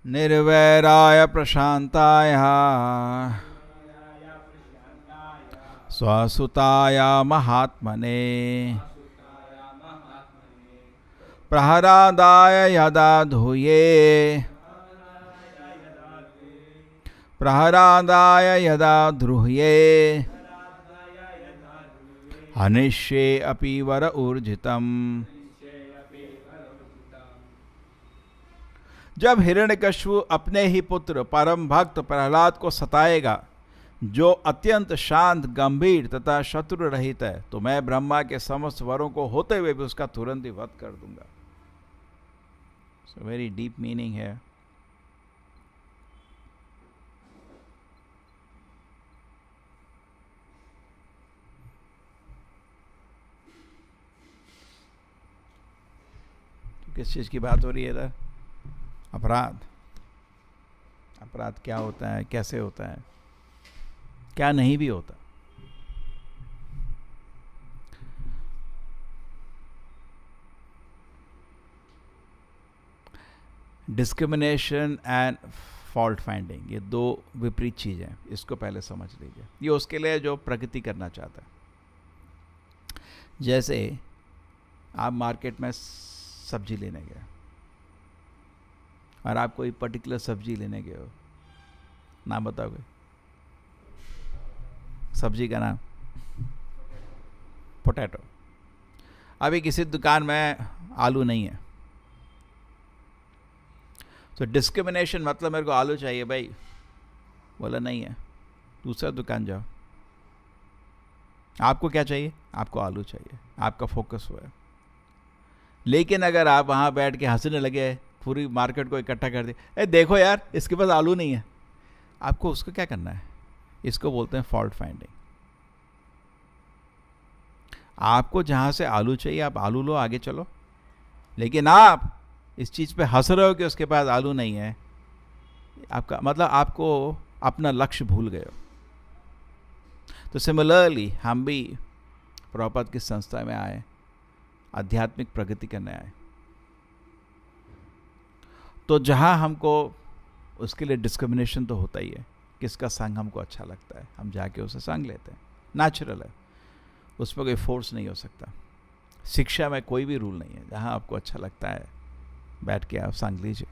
निर्वैराय प्रशान्ताय स्वसुताय महात्मने प्रहरादाय यदा धूये प्रहरादाय यदा ध्रुह्ये हनिष्ये अपि वर ऊर्जितम्। जब हिरण्यकश्यप अपने ही पुत्र परम भक्त प्रहलाद को सताएगा, जो अत्यंत शांत, गंभीर तथा शत्रु रहित है, तो मैं ब्रह्मा के समस्त वरों को होते हुए भी उसका तुरंत ही वध कर दूंगा। सो वेरी डीप मीनिंग है। तो किस चीज की बात हो रही है इधर? अपराध। अपराध क्या होता है, कैसे होता है, क्या नहीं भी होता। डिस्क्रिमिनेशन एंड फॉल्ट फाइंडिंग, ये दो विपरीत चीजें हैं, इसको पहले समझ लीजिए। ये उसके लिए जो प्रगति करना चाहता है। जैसे आप मार्केट में सब्जी लेने गए और आप कोई पर्टिकुलर सब्जी लेने गए हो, नाम बताओगे? सब्जी का नाम पोटैटो। अभी किसी दुकान में आलू नहीं है, तो डिस्क्रिमिनेशन मतलब मेरे को आलू चाहिए भाई, बोला नहीं है, दूसरा दुकान जाओ। आपको क्या चाहिए? आपको आलू चाहिए, आपका फोकस हुआ है। लेकिन अगर आप वहाँ बैठ के हंसने लगे, पूरी मार्केट को इकट्ठा कर दिया, देखो यार इसके पास आलू नहीं है, आपको उसको क्या करना है? इसको बोलते हैं फॉल्ट फाइंडिंग। आपको जहाँ से आलू चाहिए आप आलू लो, आगे चलो। लेकिन आप इस चीज़ पे हंस रहे हो कि उसके पास आलू नहीं है, आपका मतलब आपको अपना लक्ष्य भूल गए हो। तो सिमिलरली हम भी प्रभुपाद की संस्था में आए, आध्यात्मिक प्रगति करने आए, तो जहाँ हमको उसके लिए डिस्क्रिमिनेशन तो होता ही है। किसका संग हमको अच्छा लगता है, हम जाके उसे संग लेते हैं, नेचुरल है, उसमें कोई फोर्स नहीं हो सकता। शिक्षा में कोई भी रूल नहीं है, जहाँ आपको अच्छा लगता है बैठ के आप संग लीजिए।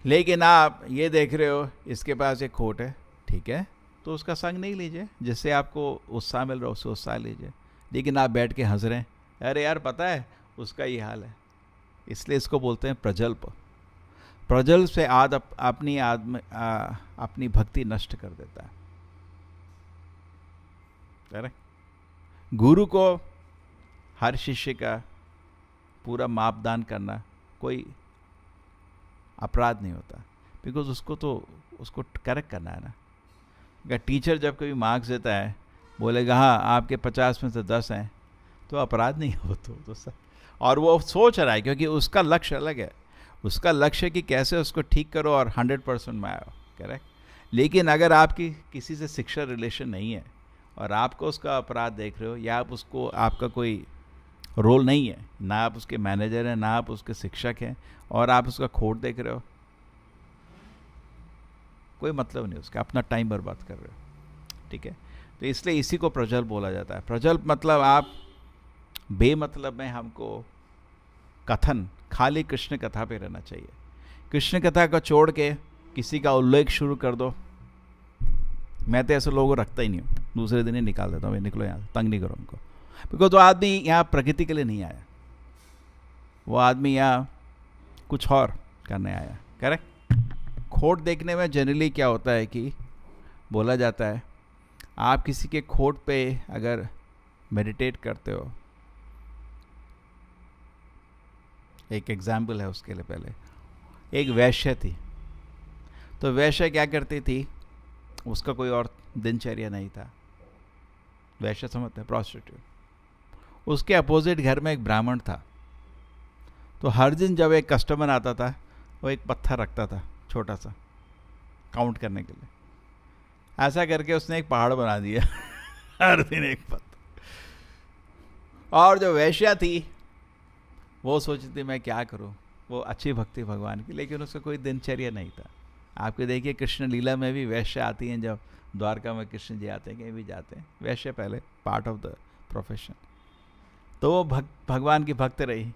लेकिन आप ये देख रहे हो इसके पास एक खोट है, ठीक है, तो उसका संग नहीं लीजिए। जिससे आपको उत्साह मिल रहा है उससे उत्साह लीजिए। लेकिन आप बैठ के हंस रहे हैं, अरे यार पता है उसका ये हाल है, इसलिए इसको बोलते हैं प्रजल्प। प्रजल्प से अपनी भक्ति नष्ट कर देता है। करेक्ट। गुरु को हर शिष्य का पूरा मापदान करना कोई अपराध नहीं होता, बिकॉज उसको करेक्ट करना है ना। अगर टीचर जब कभी मार्क्स देता है, बोलेगा हाँ आपके 50 में से 10 हैं, तो अपराध नहीं हो तो और वो सोच रहा है, क्योंकि उसका लक्ष्य अलग है। उसका लक्ष्य कि कैसे उसको ठीक करो और 100% में आओ। करेक्ट। लेकिन अगर आपकी किसी से शिक्षा रिलेशन नहीं है और आपको उसका अपराध देख रहे हो, या आप उसको, आपका कोई रोल नहीं है, ना आप उसके मैनेजर हैं, ना आप उसके शिक्षक हैं, और आप उसका खोट देख रहे हो, कोई मतलब नहीं उसका, अपना टाइम बर्बाद कर रहे हो। ठीक है। तो इसलिए इसी को प्रजल्प बोला जाता है। प्रजल्प मतलब आप बेमतलब में हमको कथन, खाली कृष्ण कथा पे रहना चाहिए। कृष्ण कथा को छोड़ के किसी का उल्लेख शुरू कर दो, मैं तो ऐसे लोगों को रखता ही नहीं हूँ, दूसरे दिन ही निकाल देता हूँ, निकलो यहाँ, तंग नहीं करो उनको। बिकॉज वो आदमी यहाँ प्रकृति के लिए नहीं आया, वो आदमी यहाँ कुछ और करने आया। करेक्ट। खोट देखने में जनरली क्या होता है कि बोला जाता है, आप किसी के खोट पे अगर मेडिटेट करते हो, एक एग्जाम्पल है उसके लिए। पहले एक वैश्य थी, तो वैश्य क्या करती थी, उसका कोई और दिनचर्या नहीं था। वैश्य समझते हैं, प्रोस्टिट्यूट। उसके अपोजिट घर में एक ब्राह्मण था, तो हर दिन जब एक कस्टमर आता था, वो एक पत्थर रखता था छोटा सा, काउंट करने के लिए। ऐसा करके उसने एक पहाड़ बना दिया हर दिन एक पत्थर। और जो वैश्या थी वो सोचती थी मैं क्या करूं, वो अच्छी भक्ति भगवान की, लेकिन उसका कोई दिनचर्या नहीं था। आपके देखिए कृष्ण लीला में भी वैश्य आती हैं, जब द्वारका में कृष्ण जी आते हैं, कहीं भी जाते हैं, वैश्य पहले पार्ट ऑफ द प्रोफेशन। तो वो भगवान की भक्त रही।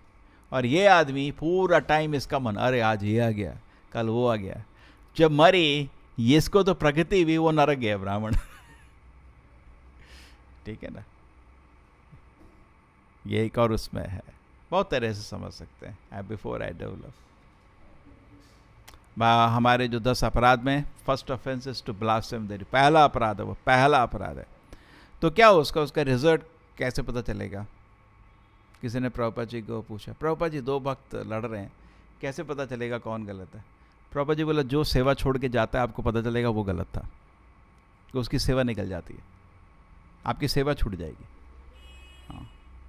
और ये आदमी पूरा टाइम इसका मन, अरे आज ये आ गया, कल वो आ गया। जब मरी, इसको तो प्रकृति भी, वो नरक गया ब्राह्मण। ठीक है ना, ये एक और उसमें है, बहुत तरह से समझ सकते हैं। बिफोर आई डेवलप, हमारे जो 10 अपराध में first offence is to blaspheme the, पहला अपराध है, वो पहला अपराध है। तो क्या उसका रिजल्ट कैसे पता चलेगा? किसी ने प्रभुपाद जी को पूछा, प्रभुपाद जी 2 भक्त लड़ रहे हैं, कैसे पता चलेगा कौन गलत है? प्रभुपाद जी बोला, जो सेवा छोड़ के जाता है आपको पता चलेगा वो गलत था, कि उसकी सेवा निकल जाती है, आपकी सेवा छूट जाएगी। हाँ,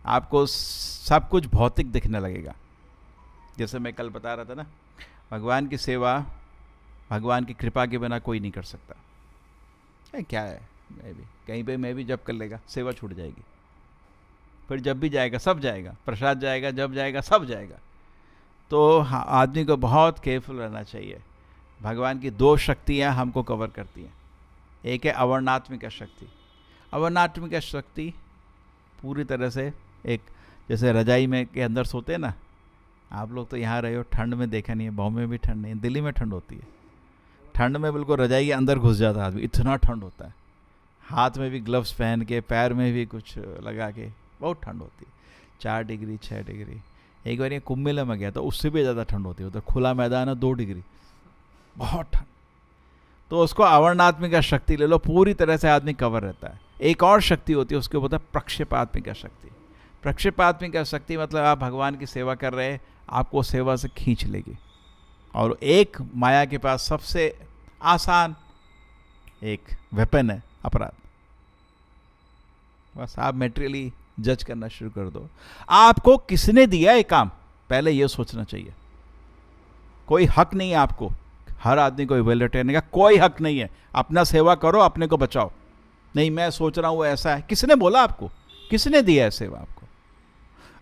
आपको सब कुछ भौतिक दिखने लगेगा। जैसे मैं कल बता रहा था ना, भगवान की सेवा भगवान की कृपा के बिना कोई नहीं कर सकता। क्या है, कहीं पे मैं भी जब कर लेगा, सेवा छूट जाएगी। फिर जब भी जाएगा सब जाएगा, प्रसाद जाएगा, जब जाएगा सब जाएगा। तो हाँ, आदमी को बहुत केयरफुल रहना चाहिए। भगवान की 2 शक्तियाँ हमको कवर करती हैं। एक है अवर्णात्मिका शक्ति। अवर्णात्मिका शक्ति पूरी तरह से एक, जैसे रजाई में के अंदर सोते हैं ना, आप लोग तो यहाँ रहे हो, ठंड में देखा नहीं है, बॉम्बे में भी ठंड नहीं है, दिल्ली में ठंड होती है। ठंड में बिल्कुल रजाई के अंदर घुस जाता है आदमी, इतना ठंड होता है। हाथ में भी ग्लव्स पहन के, पैर में भी कुछ लगा के, बहुत ठंड होती है। 4 डिग्री 6 डिग्री। एक बार ये कुंभ मेला में गया तो उससे भी ज़्यादा ठंड होती है, उधर खुला मैदान है, 2 डिग्री, बहुत ठंड। तो उसको अवर्णात्मिका शक्ति ले लो, पूरी तरह से आदमी कवर रहता है। एक और शक्ति होती है, उसके ऊपर प्रक्षेपात्मिका शक्ति। प्रक्षेपात्मिका शक्ति मतलब आप भगवान की सेवा कर रहे हैं, आपको सेवा से खींच लेगी। और एक माया के पास सबसे आसान एक वेपन है अपराध। बस आप मेटेरियली जज करना शुरू कर दो। आपको किसने दिया ये काम, पहले ये सोचना चाहिए। कोई हक नहीं है आपको, हर आदमी को इवैल्यूएट करने का कोई हक नहीं है। अपना सेवा करो, अपने को बचाओ। नहीं मैं सोच रहा हूँ ऐसा है, किसने बोला आपको? किसने दिया है सेवा आपको?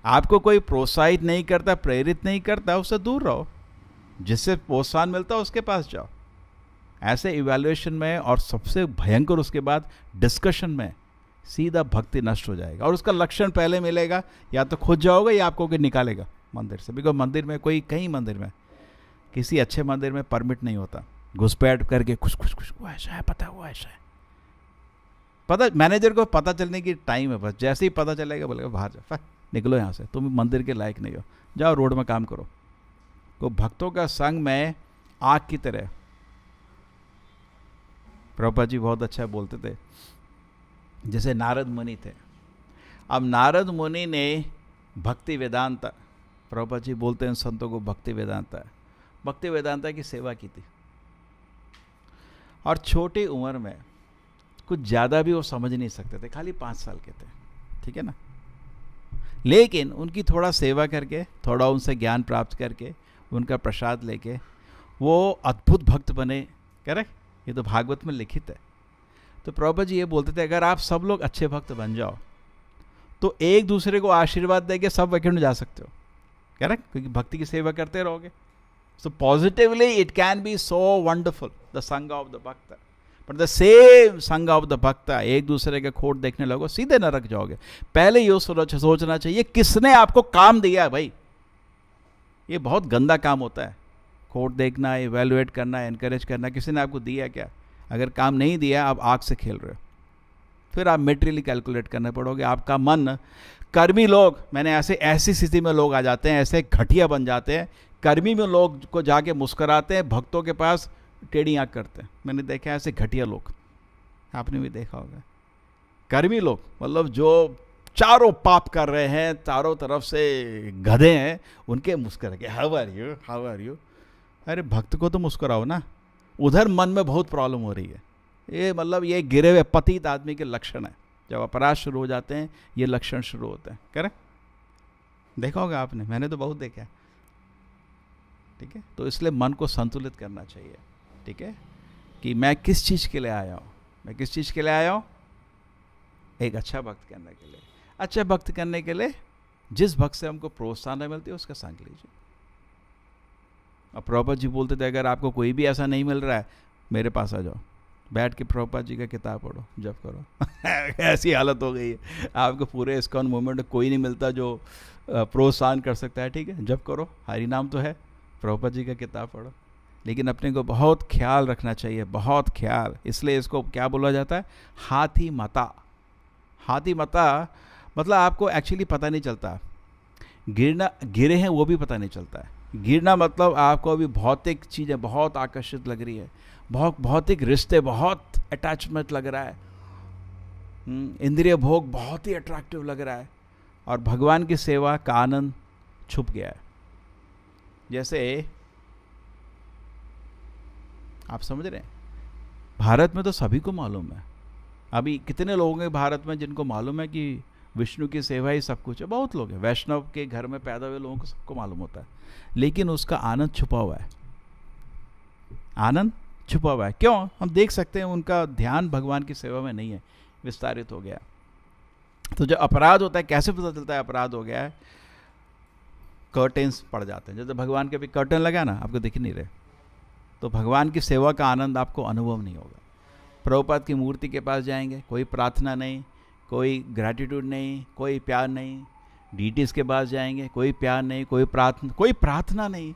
आपको कोई प्रोत्साहित नहीं करता, प्रेरित नहीं करता, उससे दूर रहो। जिससे प्रोत्साहन मिलता है उसके पास जाओ। ऐसे इवैल्यूएशन में और सबसे भयंकर उसके बाद डिस्कशन में सीधा भक्ति नष्ट हो जाएगा। और उसका लक्षण पहले मिलेगा, या तो खुद जाओगे या आपको कोई निकालेगा मंदिर से। बिकॉज मंदिर में कहीं मंदिर में, किसी अच्छे मंदिर में परमिट नहीं होता घुसपैठ करके कुछ वो ऐसा है, पता है वो ऐसा है, पता मैनेजर को पता चलने की टाइम है बस। जैसे ही पता चलेगा बोलेगा बाहर जाओ, निकलो यहाँ से, तुम मंदिर के लायक नहीं हो, जाओ रोड में काम करो। तो भक्तों का संग में आग की तरह, प्रभुपाद जी बहुत अच्छा बोलते थे, जैसे नारद मुनि थे। अब नारद मुनि ने भक्ति वेदांता, प्रभुपाद जी बोलते हैं संतों को भक्ति वेदांता की सेवा की थी। और छोटी उम्र में कुछ ज़्यादा भी वो समझ नहीं सकते थे, खाली 5 साल के थे, ठीक है ना। लेकिन उनकी थोड़ा सेवा करके, थोड़ा उनसे ज्ञान प्राप्त करके, उनका प्रसाद लेके वो अद्भुत भक्त बने। करेक्ट, ये तो भागवत में लिखित है। तो प्रभुपाद जी ये बोलते थे, अगर आप सब लोग अच्छे भक्त बन जाओ तो एक दूसरे को आशीर्वाद देके सब वैकुंठ में जा सकते हो। करेक्ट, क्योंकि भक्ति की सेवा करते रहोगे। So positively it can be so wonderful the song of the bhakt. But the same song of the bhakt, एक दूसरे के खोट देखने लगो, सीधे नरक जाओगे। पहले ये सोचना चाहिए किसने आपको काम दिया है भाई। ये बहुत गंदा काम होता है, खोट देखना, इवैल्यूएट करना, एनकरेज करना। किसी ने आपको दिया क्या? अगर काम नहीं दिया, आप आग से खेल रहे हो। फिर आप मेटेरियली कैलकुलेट करने पड़ोगे। आपका मन, कर्मी लोग, मैंने ऐसी स्थिति में लोग आ जाते हैं, ऐसे घटिया बन जाते हैं। कर्मी में लोग को जाके मुस्कुराते हैं, भक्तों के पास टेढ़ी आँख करते हैं। मैंने देखा ऐसे घटिया लोग, आपने भी देखा होगा। कर्मी लोग मतलब जो चारों पाप कर रहे हैं, चारों तरफ से गधे हैं, उनके मुस्कुरा के हाउ आर यू। अरे भक्त को तो मुस्कुराओ ना। उधर मन में बहुत प्रॉब्लम हो रही है। ये मतलब ये गिरे हुए पतित आदमी के लक्षण है। जब अपराध शुरू हो जाते हैं, ये लक्षण शुरू होते हैं। करेक्ट, देखा होगा आपने, मैंने तो बहुत देखा है। ठीक है, तो इसलिए मन को संतुलित करना चाहिए। ठीक है, कि मैं किस चीज़ के लिए आया हूँ। एक अच्छा भक्त करने के लिए। अच्छा भक्त करने के लिए जिस भक्त से हमको प्रोत्साहन मिलती है उसका संग लीजिए। और प्रभुपाद जी बोलते थे अगर आपको कोई भी ऐसा नहीं मिल रहा है मेरे पास आ जाओ, बैठ के प्रभुपाद जी का किताब पढ़ो, जप करो। ऐसी हालत हो गई है, आपको पूरे इस्कॉन मूवमेंट में कोई नहीं मिलता जो प्रोत्साहन कर सकता है। ठीक है, जप करो, हरि नाम तो है, प्रभुपाद जी का किताब पढ़ो। लेकिन अपने को बहुत ख्याल रखना चाहिए, बहुत ख्याल। इसलिए इसको क्या बोला जाता है, हाथी मता। हाथी मता मतलब आपको एक्चुअली पता नहीं चलता, गिरना गिरे हैं वो भी पता नहीं चलता है। गिरना मतलब आपको अभी भौतिक चीज़ें बहुत आकर्षित लग रही है, बहुत भौतिक रिश्ते, बहुत अटैचमेंट लग रहा है, इंद्रिय भोग बहुत ही अट्रैक्टिव लग रहा है, और भगवान की सेवा का आनंद छुप गया है। जैसे आप समझ रहे हैं, भारत में तो सभी को मालूम है, अभी कितने लोग हैं भारत में जिनको मालूम है कि विष्णु की सेवा ही सब कुछ है। बहुत लोग हैं, वैष्णव के घर में पैदा हुए लोगों को सबको मालूम होता है, लेकिन उसका आनंद छुपा हुआ है, आनंद छुपा हुआ है। क्यों? हम देख सकते हैं उनका ध्यान भगवान की सेवा में नहीं है, विस्तारित हो गया। तो जो अपराध होता है, कैसे पता चलता है अपराध हो गया है? कर्टेन्स पड़ जाते हैं, जैसे भगवान के भी कर्टन लगा ना, आपको दिख नहीं रहे, तो भगवान की सेवा का आनंद आपको अनुभव नहीं होगा। प्रभुपाद की मूर्ति के पास जाएंगे, कोई प्रार्थना नहीं, कोई ग्रैटिट्यूड नहीं, कोई प्यार नहीं। डीटीज के पास जाएंगे, कोई प्यार नहीं, कोई प्रार्थना नहीं।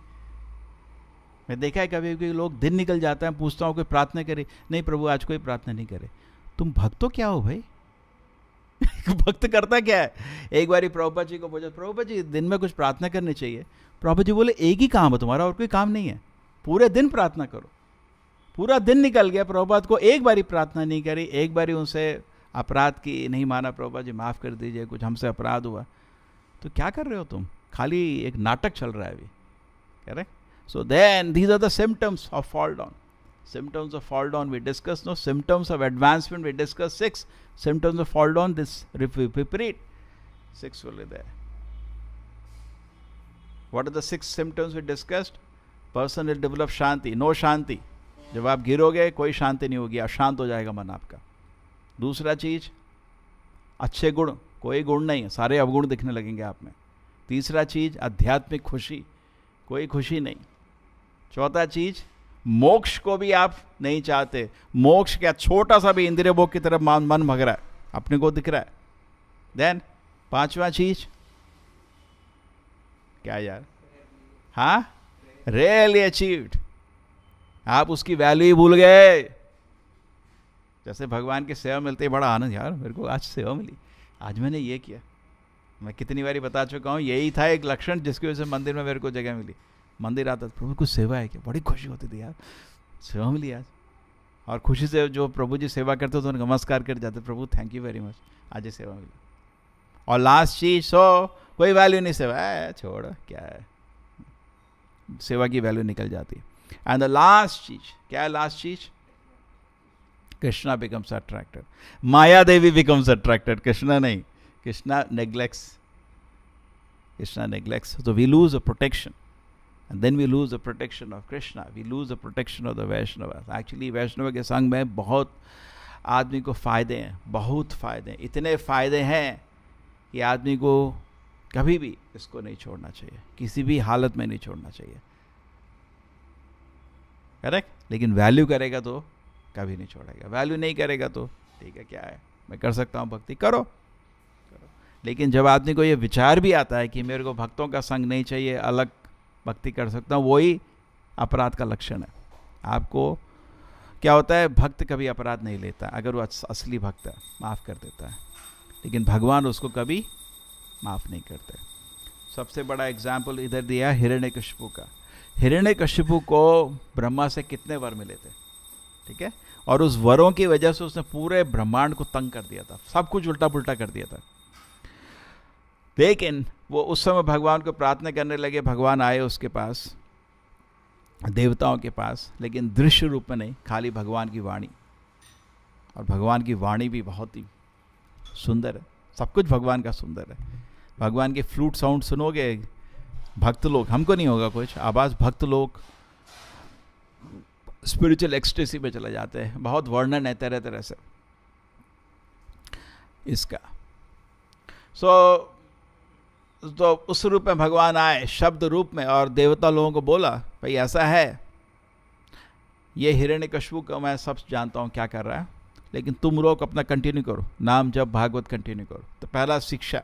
मैं देखा है कभी कभी लोग दिन निकल जाता है, पूछता हूँ कोई प्रार्थना करे, नहीं प्रभु आज कोई प्रार्थना नहीं करे। तुम भक्त तो क्या हो भाई? भक्त करता क्या है? एक बार प्रभुपाद जी को पूछा, प्रभुपाद जी दिन में कुछ प्रार्थना करनी चाहिए। प्रभुपाद जी बोले एक ही काम है तुम्हारा, और कोई काम नहीं है, पूरे दिन प्रार्थना करो। पूरा दिन निकल गया, प्रभुपाद को एक बारी प्रार्थना नहीं करी, एक बारी उनसे अपराध की नहीं माना, प्रभुपाद जी माफ़ कर दीजिए, कुछ हमसे अपराध हुआ। तो क्या कर रहे हो तुम? खाली एक नाटक चल रहा है अभी, correct? So then these are the symptoms of fall down. Symptoms of fall down we discussed. No, symptoms of advancement we discussed 6. Symptoms of fall down, this repeat 6 will be there. What are the 6 symptoms we discussed? Person will develop shanti, no shanti. जब आप गिरोगे कोई शांति नहीं होगी, अशांत हो जाएगा मन आपका। दूसरा चीज, अच्छे गुण, कोई गुण नहीं, सारे अवगुण दिखने लगेंगे आप में। तीसरा चीज, आध्यात्मिक खुशी, कोई खुशी नहीं। चौथा चीज, मोक्ष को भी आप नहीं चाहते। मोक्ष क्या, छोटा सा भी इंद्रिय भोग की तरफ मन भग रहा है, अपने को दिख रहा है। देन पांचवा चीज क्या यार, हाँ, रियली अचीव्ड, आप उसकी वैल्यू ही भूल गए। जैसे भगवान की सेवा मिलती है बड़ा आनंद, यार मेरे को आज सेवा मिली, आज मैंने ये किया। मैं कितनी बारी बता चुका हूँ, यही था एक लक्षण जिसकी वजह से मंदिर में मेरे को जगह मिली। मंदिर आता था, प्रभु कुछ सेवा है क्या? बड़ी खुशी होती थी, यार सेवा मिली आज। और खुशी से जो प्रभु जी सेवा करते तो नमस्कार कर जाते, प्रभु थैंक यू वेरी मच, आज ये सेवा मिली। और लास्ट चीज, सो कोई वैल्यू नहीं, सेवा है छोड़, क्या है, सेवा की वैल्यू निकल जाती है। एंड द लास्ट चीज क्या है? लास्ट चीज, कृष्णा बिकम्स अट्रैक्टेड, माया देवी बिकम्स अट्रैक्टेड, कृष्णा नहीं, Krishna नेग्लेक्ट्स, so we lose the protection, and then we lose the protection of Krishna, we lose the protection of the Vaishnavas. Actually वैष्णव के संग में बहुत आदमी को फायदे हैं, बहुत फायदे हैं, इतने फायदे हैं कि आदमी को कभी भी इसको नहीं छोड़ना चाहिए, किसी भी हालत में नहीं छोड़ना चाहिए, करेक्ट? लेकिन वैल्यू करेगा तो कभी नहीं छोड़ेगा, वैल्यू नहीं करेगा तो ठीक है, क्या है, मैं कर सकता हूँ भक्ति, करो। लेकिन जब आदमी को ये विचार भी आता है कि मेरे को भक्तों का संग नहीं चाहिए, अलग भक्ति कर सकता हूँ, वही अपराध का लक्षण है। आपको क्या होता है, भक्त कभी अपराध नहीं लेता, अगर वो असली भक्त है माफ़ कर देता है, लेकिन भगवान उसको कभी माफ़ नहीं करते। सबसे बड़ा एग्जाम्पल इधर दिया हिरण्यकशिपु का। हिरण्यकशिपु को ब्रह्मा से कितने वर मिले थे, ठीक है, और उस वरों की वजह से उसने पूरे ब्रह्मांड को तंग कर दिया था, सब कुछ उल्टा पुल्टा कर दिया था। लेकिन वो उस समय भगवान को प्रार्थना करने लगे, भगवान आए उसके पास, देवताओं के पास, लेकिन दृश्य रूप में नहीं, खाली भगवान की वाणी। और भगवान की वाणी भी बहुत ही सुंदर है, सब कुछ भगवान का सुंदर है। भगवान के फ्लूट साउंड सुनोगे, भक्त लोग, हमको नहीं होगा कुछ आवाज़, भक्त लोग स्पिरिचुअल एक्सटेसी में चले जाते हैं। बहुत वर्णन है तरह तरह से इसका। सो तो उस रूप में भगवान आए, शब्द रूप में, और देवता लोगों को बोला भाई ऐसा है, ये हिरण्यकशिपु को मैं सब जानता हूँ क्या कर रहा है, लेकिन तुम लोग अपना कंटिन्यू करो, नाम जप भागवत कंटिन्यू करो। तो पहला शिक्षा,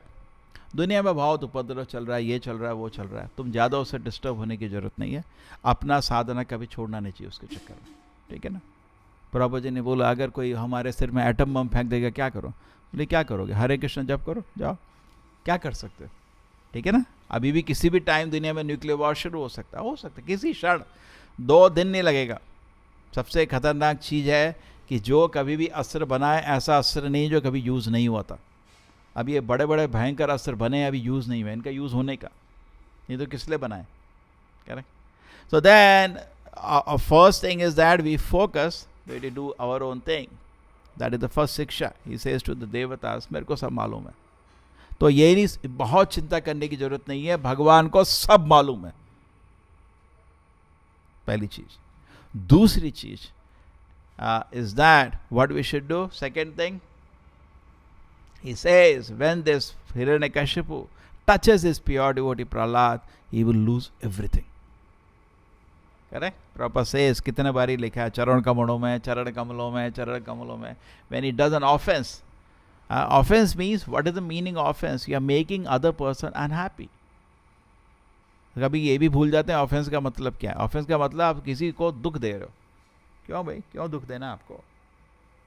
दुनिया में बहुत उपद्रव चल रहा है, ये चल रहा है, वो चल रहा है, तुम ज़्यादा उससे डिस्टर्ब होने की ज़रूरत नहीं है, अपना साधना कभी छोड़ना नहीं चाहिए उसके चक्कर में, ठीक है ना। प्रभु जी ने बोला अगर कोई हमारे सिर में एटम बम फेंक देगा क्या करो, बोले क्या करोगे, हरे कृष्ण जप करो, जाओ, क्या कर सकते हो, ठीक है ना। अभी भी किसी भी टाइम दुनिया में न्यूक्लियर वॉर शुरू हो सकता है, किसी क्षण, 2 दिन नहीं लगेगा। सबसे खतरनाक चीज़ है कि जो कभी भी अस्त्र बनाए, ऐसा अस्त्र नहीं जो कभी यूज़ नहीं हुआ था। अब ये बड़े बड़े भयंकर अस्त्र बने अभी यूज़ नहीं हुए, इनका यूज़ होने का, नहीं तो किस लिए बनाए, correct. So then first thing is that we focus, we do our own thing, that is the first शिक्षा। ही सेज टू द देवतास, मेरे को सब मालूम है, तो ये नहीं बहुत चिंता करने की जरूरत नहीं है, भगवान को सब मालूम है, पहली चीज। दूसरी चीज is that what we should do? Second thing, he says when this Hiranyakashipu touches his pure devotee Prahlad, he will lose everything. Correct? Prabhupada says, कितने बारी लिखा है, चरण कमलों में, चरण कमलों में, चरण कमलों में, when he does an offense. Offense means, what is the meaning of offense? You are making other person unhappy. कभी ये भी भूल जाते हैं ऑफेंस का मतलब क्या है। ऑफेंस का मतलब आप किसी को दुख दे रहे हो। क्यों भाई, क्यों दुख देना आपको,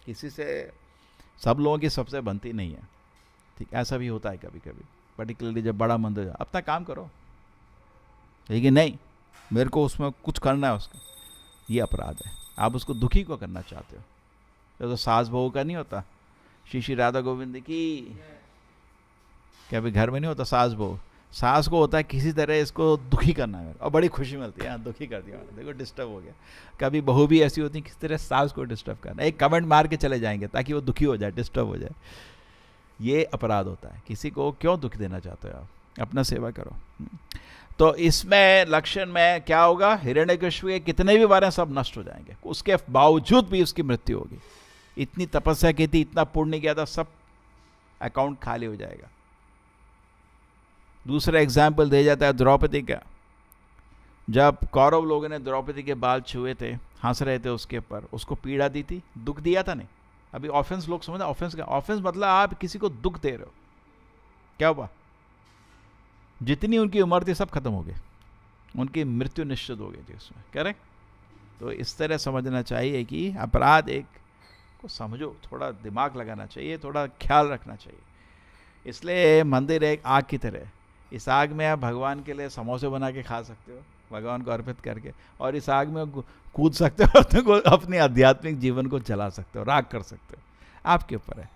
किसी से सब लोगों की सबसे बनती नहीं है, ठीक, ऐसा भी होता है कभी कभी, पर्टिकुलरली जब बड़ा मंदिर जाओ, अपना काम करो, लेकिन नहीं मेरे को उसमें कुछ करना है उसका, ये अपराध है। आप उसको दुखी को करना चाहते हो, तो सास बहू का नहीं होता, श्री राधा गोविंद की, क्या भाई घर में नहीं होता सास बहू, सास को होता है किसी तरह इसको दुखी करना है, और बड़ी खुशी मिलती है, दुखी कर दिया, देखो डिस्टर्ब हो गया। कभी बहू भी ऐसी होती है किसी तरह सास को डिस्टर्ब करना, एक कमेंट मार के चले जाएंगे ताकि वो दुखी हो जाए, डिस्टर्ब हो जाए, ये अपराध होता है। किसी को क्यों दुख देना चाहते हो आप, अपना सेवा करो। तो इसमें लक्षण में क्या होगा, हिरण्यकशिपु के कितने भी बार सब नष्ट हो जाएंगे, उसके बावजूद भी उसकी मृत्यु होगी। इतनी तपस्या की थी, इतना पुण्य किया था, सब अकाउंट खाली हो जाएगा। दूसरा एग्जाम्पल दिया जाता है द्रौपदी का, जब कौरव लोगों ने द्रौपदी के बाल छुए थे, हंस रहे थे उसके ऊपर, उसको पीड़ा दी थी, दुख दिया था नहीं। अभी ऑफेंस लोग समझते, ऑफेंस का ऑफेंस मतलब आप किसी को दुख दे रहे हो, क्या हुआ, जितनी उनकी उम्र थी सब खत्म हो गई, उनकी मृत्यु निश्चित हो गई थी उसमें, करेक्ट। तो इस तरह समझना चाहिए कि अपराध एक को समझो, थोड़ा दिमाग लगाना चाहिए, थोड़ा ख्याल रखना चाहिए। इसलिए मंदिर एक आग की तरह है, इस आग में आप भगवान के लिए समोसे बना के खा सकते हो, भगवान को अर्पित करके, और इस आग में कूद सकते हो, तो अपने आध्यात्मिक जीवन को जला सकते हो, राग कर सकते हो, आपके ऊपर है,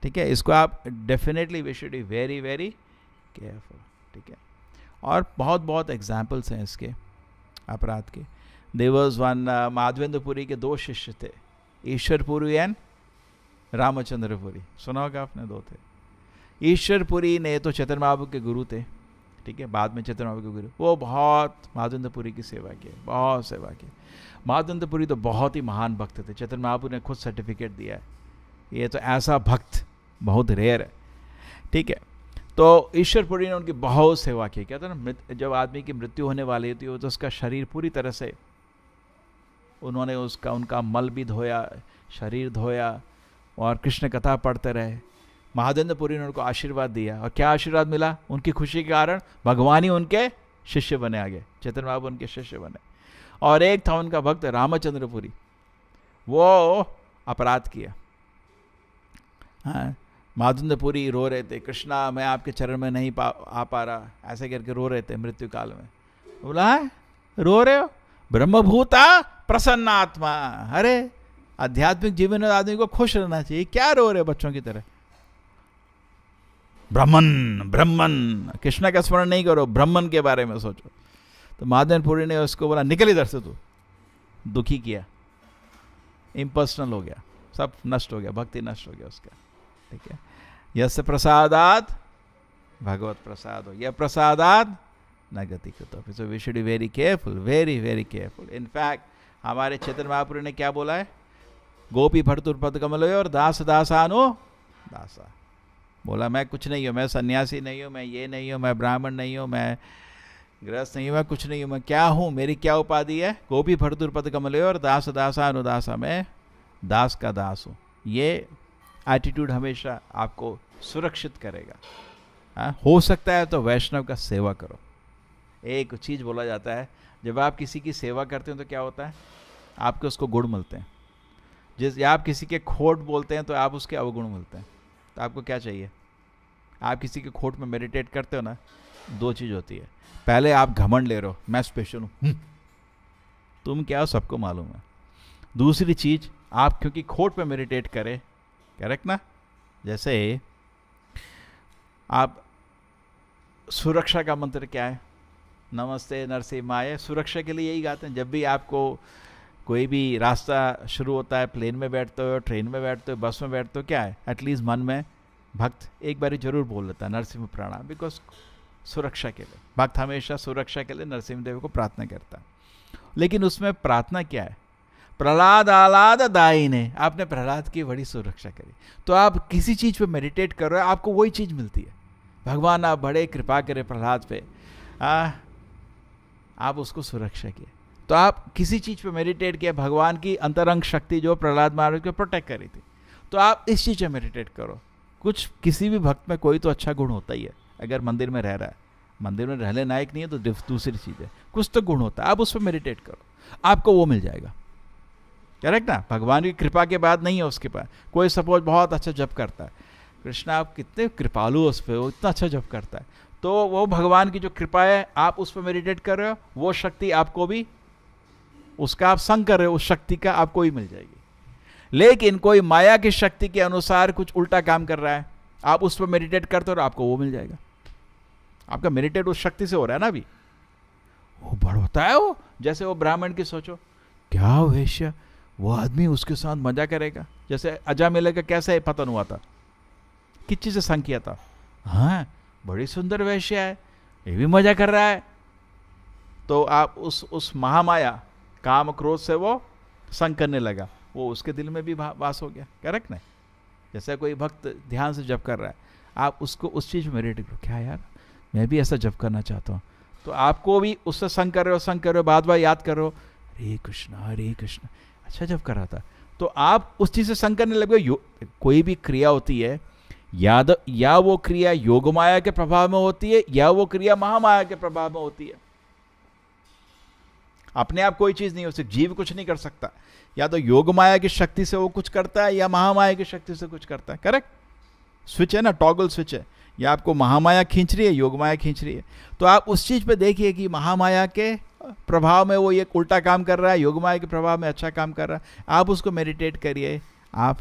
ठीक है। इसको आप definitely we should be very very careful, ठीक है। और बहुत बहुत एग्जाम्पल्स हैं इसके अपराध के। देयर वाज वन, माधवेंद्रपुरी के 2 शिष्य थे, ईश्वरपुरी एंड रामचंद्रपुरी, सुना होगा आपने, 2 थे। ईश्वरपुरी ने तो चैतन्य महाप्रभु के गुरु थे, ठीक है, बाद में चैतन्य महाप्रभु के गुरु, वो बहुत माधवेंद्रपुरी की सेवा की, बहुत सेवा की। माधवेंद्रपुरी तो बहुत ही महान भक्त थे, चैतन्य महाप्रभु ने खुद सर्टिफिकेट दिया है, ये तो ऐसा भक्त बहुत रेयर है, ठीक है। तो ईश्वरपुरी ने उनकी बहुत सेवा की। कहते हैं ना, जब आदमी की मृत्यु होने वाली होती है तो उसका शरीर पूरी तरह से उन्होंने उनका मल भी धोया, शरीर धोया, और कृष्ण कथा पढ़ते रहे। महादेंद्रपुरी ने उनको आशीर्वाद दिया, और क्या आशीर्वाद मिला, उनकी खुशी के कारण भगवान ही उनके शिष्य बने, आगे चैतन्य बाबू उनके शिष्य बने। और एक था उनका भक्त रामचंद्रपुरी, वो अपराध किया। हाँ, महादेंद्रपुरी रो रहे थे, कृष्णा मैं आपके चरण में नहीं आ पा रहा, ऐसे करके रो रहे थे मृत्यु काल में। बोला रो रहे हो, ब्रह्मभूता प्रसन्नात्मा, अरे आध्यात्मिक जीवन में आदमी को खुश रहना चाहिए, क्या रो रहे बच्चों की तरह। ब्राह्मण ब्राह्मण, कृष्णा का स्मरण नहीं करो, ब्राह्मण के बारे में सोचो। तो महादेवपुरी ने उसको बोला निकल इधर से, तू दुखी किया, इम्पर्सनल हो गया, सब नष्ट हो गया, भक्ति नष्ट हो गया उसका, ठीक है। यस्य प्रसादात भगवत प्रसाद हो, यह प्रसादात न गति कृतो। So we should be very careful, very very careful. In fact हमारे चैतन्य महाप्रभु ने क्या बोला है, गोपी भर्तुर पद कमलोय और दास दासानु दासा, बोला मैं कुछ नहीं हूँ, मैं सन्यासी नहीं हूँ, मैं ये नहीं हूँ, मैं ब्राह्मण नहीं हूँ, मैं गृहस्थ नहीं हूँ, मैं कुछ नहीं हूँ, मैं क्या हूँ, मेरी क्या उपाधि है, गोपी भरतुर पद कमले और दास दासा अनुदासा, मैं दास का दास हूँ। ये एटीट्यूड हमेशा आपको सुरक्षित करेगा। हाँ, हो सकता है तो वैष्णव का सेवा करो। एक चीज़ बोला जाता है, जब आप किसी की सेवा करते हो तो क्या होता है, आपके उसको गुण मिलते हैं। जिस आप किसी के खोट बोलते हैं तो आप उसके अवगुण मिलते हैं। तो आपको क्या चाहिए, आप किसी के खोट में मेडिटेट करते हो ना, दो चीज़ होती है। पहले आप घमंड ले रहे हो, मैं स्पेशल हूँ, तुम क्या हो सबको मालूम है। दूसरी चीज़, आप क्योंकि खोट पे मेडिटेट करें, करेक्ट ना, जैसे आप सुरक्षा का मंत्र क्या है, नमस्ते नरसिम्हाय, सुरक्षा के लिए यही गाते हैं। जब भी आपको कोई भी रास्ता शुरू होता है, प्लेन में बैठते हो, ट्रेन में बैठते हो, बस में बैठते हो, क्या है, एटलीस्ट मन में भक्त एक बारी जरूर बोल लेता है नरसिम्हा प्रणाम, बिकॉज सुरक्षा के लिए। भक्त हमेशा सुरक्षा के लिए नरसिम्ह देव को प्रार्थना करता है। लेकिन उसमें प्रार्थना क्या है, प्रहलाद आलाद दाई ने, आपने प्रहलाद की बड़ी सुरक्षा करी। तो आप किसी चीज़ पे मेडिटेट कर रहे हो, आपको वही चीज़ मिलती है। भगवान आप बड़े कृपा करें प्रहलाद पे, आप उसको सुरक्षा किए। तो आप किसी चीज़ पे मेडिटेट किया, भगवान की अंतरंग शक्ति जो प्रहलाद महाराज को प्रोटेक्ट करी थी, तो आप इस चीज़ पे मेडिटेट करो। कुछ किसी भी भक्त में कोई तो अच्छा गुण होता ही है। अगर मंदिर में रह रहा है, मंदिर में रहने लायक नहीं है तो दूसरी चीज़ है, कुछ तो गुण होता है, आप उस पर मेडिटेट करो, आपको वो मिल जाएगा। करेक्ट ना, भगवान की कृपा के बाद नहीं है उसके पास। कोई सपोज बहुत अच्छा जप करता है, कृष्णा आप कितने कृपालु उस पर, वो इतना अच्छा जप करता है, तो वो भगवान की जो कृपा है, आप उस पर मेडिटेट कर रहे हो, वो शक्ति आपको भी, उसका आप संग कर रहे हो, उस शक्ति का आपको ही मिल जाएगी। लेकिन कोई माया की शक्ति के अनुसार कुछ उल्टा काम कर रहा है, आप उस पर मेडिटेट करते हो, आपको वो मिल जाएगा। आपका मेडिटेट उस शक्ति से हो रहा है ना अभी, वो बढ़ता है। वो जैसे वो ब्राह्मण की सोचो, क्या वैश्य, वो आदमी उसके साथ मजा करेगा। जैसे अजामिल का कैसे पतन हुआ था, किस चीज से संग किया था, हाँ बड़ी सुंदर वैश्य है, ये भी मजा कर रहा है। तो आप उस महामाया काम क्रोध से वो संग करने लगा, वो उसके दिल में भी वास हो गया। करेक्ट ना, जैसे कोई भक्त ध्यान से जप कर रहा है, आप उसको उस चीज में मेडिटेट करो, क्या यार मैं भी ऐसा जप करना चाहता हूँ, तो आपको भी उससे संग कर रहे हो, बार बार याद करो, हरे कृष्ण, अच्छा जप कर रहा था, तो आप उस चीज से संग करने लगे। कोई भी क्रिया होती है, या वो क्रिया योग माया के प्रभाव में होती है, या वो क्रिया महामाया के प्रभाव में होती है। अपने आप कोई चीज नहीं हो सकती, जीव कुछ नहीं कर सकता, या तो योग माया की शक्ति से वो कुछ करता है, या महामाया की शक्ति से कुछ करता है। करेक्ट, स्विच है ना, टॉगल स्विच है, या आपको महामाया खींच रही है, योग माया खींच रही है। तो आप उस चीज पे देखिए कि महामाया के प्रभाव में वो ये उल्टा काम कर रहा है, योग माया के प्रभाव में अच्छा काम कर रहा है, आप उसको मेडिटेट करिए। आप,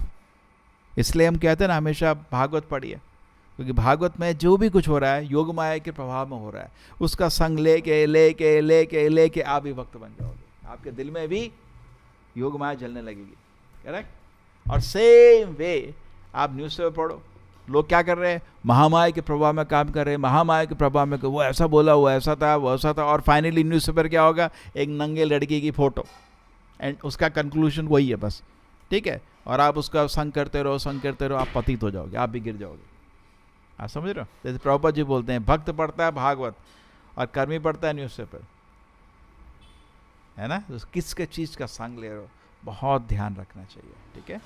इसलिए हम कहते हैं ना हमेशा भागवत पढ़िए, क्योंकि भागवत में जो भी कुछ हो रहा है योग माया के प्रभाव में हो रहा है, उसका संग लेके लेके लेके लेके आप भी भक्त बन जाओगे, आपके दिल में भी योग माया जलने लगेगी। करेक्ट। और सेम वे आप न्यूज़पेपर पढ़ो, लोग क्या कर रहे हैं, महामाया के प्रभाव में काम कर रहे हैं, महामाया के प्रभाव में वो ऐसा बोला, वो ऐसा था, वो ऐसा था, और फाइनली न्यूज़पेपर क्या होगा, एक नंगे लड़की की फोटो, एंड उसका कंक्लूजन वही है बस। ठीक है, और आप उसका संग करते रहो, आप पतित हो जाओगे, आप भी गिर जाओगे। आप समझ रहे हो, जैसे प्रभुपाद जी बोलते हैं, भक्त पढ़ता है भागवत और कर्मी पढ़ता है न्यूज़पेपर, है ना। तो किस चीज़ का संग ले रहे हो, बहुत ध्यान रखना चाहिए। ठीक है,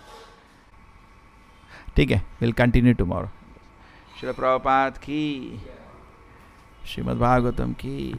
ठीक है, will continue tomorrow. Srila Prabhupada की, श्रीमद् भागवतम की।